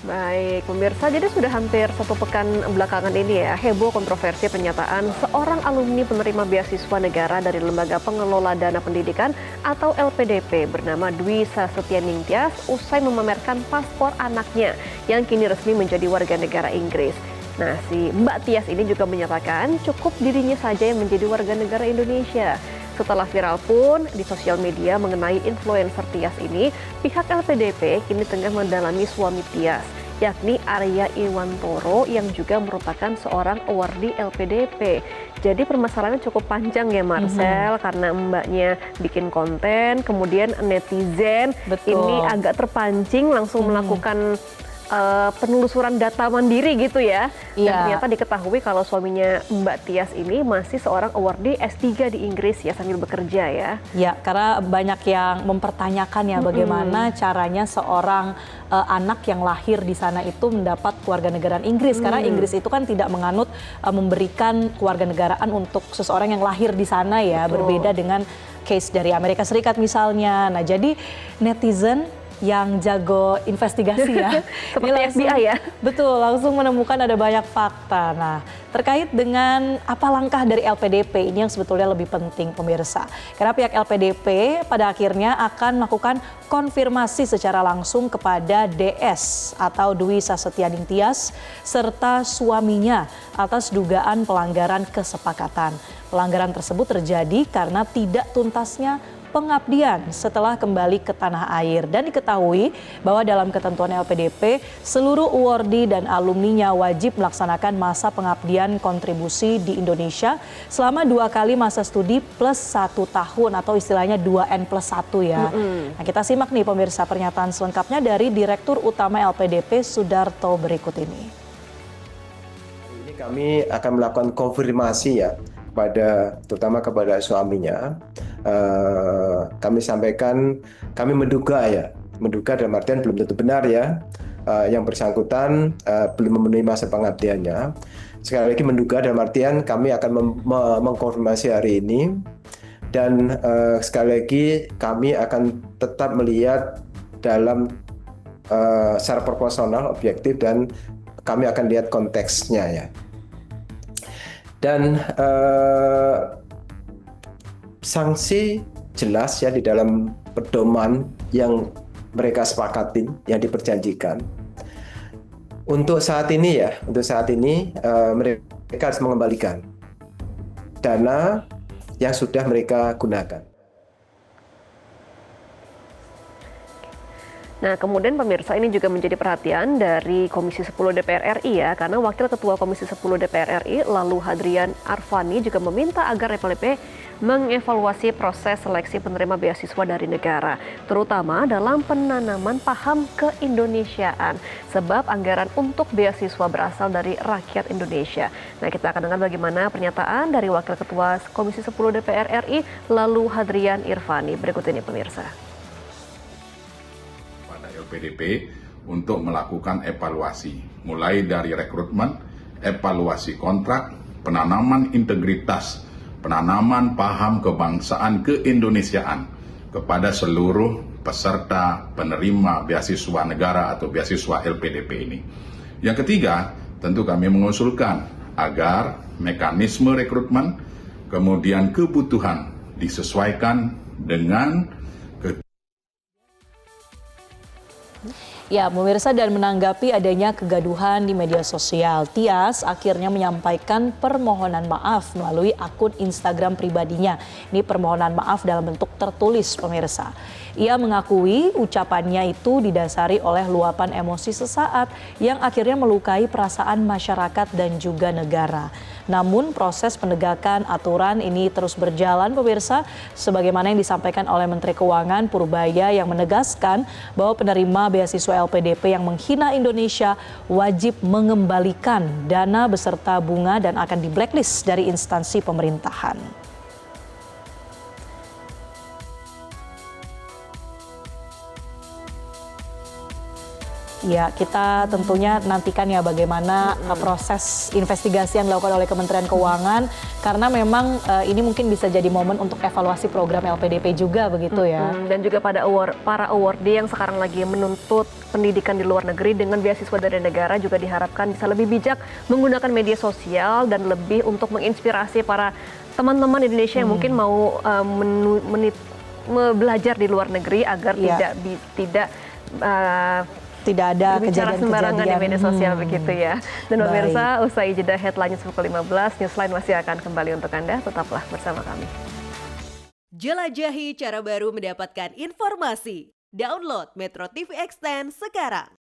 Baik, pemirsa, jadi sudah hampir 1 pekan belakangan ini ya, heboh kontroversi pernyataan seorang alumni penerima beasiswa negara dari Lembaga Pengelola Dana Pendidikan atau LPDP bernama Dwi Sasetyaning Tias usai memamerkan paspor anaknya yang kini resmi menjadi warga negara Inggris. Nah, si Mbak Tias ini juga menyatakan cukup dirinya saja yang menjadi warga negara Indonesia. Setelah viral pun di sosial media mengenai influencer Tias ini, pihak LPDP kini tengah mendalami suami Tias, yakni Arya Iwantoro yang juga merupakan seorang awardee LPDP. Jadi permasalahannya cukup panjang ya Marcel, karena mbaknya bikin konten, kemudian netizen ini agak terpancing langsung melakukan penelusuran data mandiri gitu ya. Dan ternyata diketahui kalau suaminya Mbak Tias ini masih seorang awardee S3 di Inggris ya sambil bekerja ya. Ya, karena banyak yang mempertanyakan ya bagaimana caranya seorang anak yang lahir di sana itu mendapat kewarganegaraan Inggris. Karena Inggris itu kan tidak menganut memberikan kewarganegaraan untuk seseorang yang lahir di sana ya. Berbeda dengan case dari Amerika Serikat misalnya. Nah, jadi netizen yang jago investigasi ya. Seperti FBI ya. Betul, langsung menemukan ada banyak fakta. Nah, terkait dengan apa langkah dari LPDP ini yang sebetulnya lebih penting pemirsa. Karena pihak LPDP pada akhirnya akan melakukan konfirmasi secara langsung kepada DS atau Dwi Sasetyaning Tias serta suaminya atas dugaan pelanggaran kesepakatan. Pelanggaran tersebut terjadi karena tidak tuntasnya pengabdian setelah kembali ke tanah air. Dan diketahui bahwa dalam ketentuan LPDP, seluruh awardee dan alumninya wajib melaksanakan masa pengabdian kontribusi di Indonesia selama 2 kali masa studi plus 1 tahun atau istilahnya 2N+1 ya. Nah, kita simak nih pemirsa pernyataan selengkapnya dari Direktur Utama LPDP Sudarto berikut ini. Ini kami akan melakukan konfirmasi ya, terutama kepada suaminya. Kami sampaikan, kami menduga dalam artian belum tentu benar ya, yang bersangkutan belum memenuhi masa pengabdiannya. Sekali lagi menduga dalam artian kami akan mengkonfirmasi hari ini, dan sekali lagi kami akan tetap melihat dalam secara proporsional, objektif, dan kami akan lihat konteksnya ya. Dan sanksi jelas ya di dalam pedoman yang mereka sepakati, yang diperjanjikan. Untuk saat ini mereka harus mengembalikan dana yang sudah mereka gunakan. Nah, kemudian pemirsa, ini juga menjadi perhatian dari Komisi 10 DPR RI ya, karena Wakil Ketua Komisi 10 DPR RI, lalu Hadrian Arfani juga meminta agar LPDP mengevaluasi proses seleksi penerima beasiswa dari negara, terutama dalam penanaman paham keindonesiaan, sebab anggaran untuk beasiswa berasal dari rakyat Indonesia. Nah, kita akan dengar bagaimana pernyataan dari Wakil Ketua Komisi 10 DPR RI, lalu Hadrian Irfani. Berikut ini pemirsa. LPDP untuk melakukan evaluasi, mulai dari rekrutmen, evaluasi kontrak, penanaman integritas, penanaman paham kebangsaan keindonesiaan kepada seluruh peserta penerima beasiswa negara atau beasiswa LPDP ini. Yang ketiga, tentu kami mengusulkan agar mekanisme rekrutmen kemudian kebutuhan disesuaikan dengan Ya, pemirsa, dan menanggapi adanya kegaduhan di media sosial, Tias akhirnya menyampaikan permohonan maaf melalui akun Instagram pribadinya. Ini permohonan maaf dalam bentuk tertulis, pemirsa. Ia mengakui ucapannya itu didasari oleh luapan emosi sesaat yang akhirnya melukai perasaan masyarakat dan juga negara. Namun proses penegakan aturan ini terus berjalan pemirsa, sebagaimana yang disampaikan oleh Menteri Keuangan Purbaya yang menegaskan bahwa penerima beasiswa LPDP yang menghina Indonesia wajib mengembalikan dana beserta bunga dan akan di-blacklist dari instansi pemerintahan. Ya, kita tentunya nantikan ya bagaimana proses investigasi yang dilakukan oleh Kementerian Keuangan, karena memang ini mungkin bisa jadi momen untuk evaluasi program LPDP juga begitu ya. Dan juga para awardee yang sekarang lagi menuntut pendidikan di luar negeri dengan beasiswa dari negara juga diharapkan bisa lebih bijak menggunakan media sosial dan lebih untuk menginspirasi para teman-teman Indonesia yang mungkin mau belajar di luar negeri agar tidak ada bicara sembarangan di kejadian-kejadian media sosial begitu ya. Dan Baik. pemirsa, usai jeda headline 10.15, Newsline masih akan kembali untuk Anda. Tetaplah bersama kami. Jelajahi cara baru mendapatkan informasi. Download Metro TV Extend sekarang.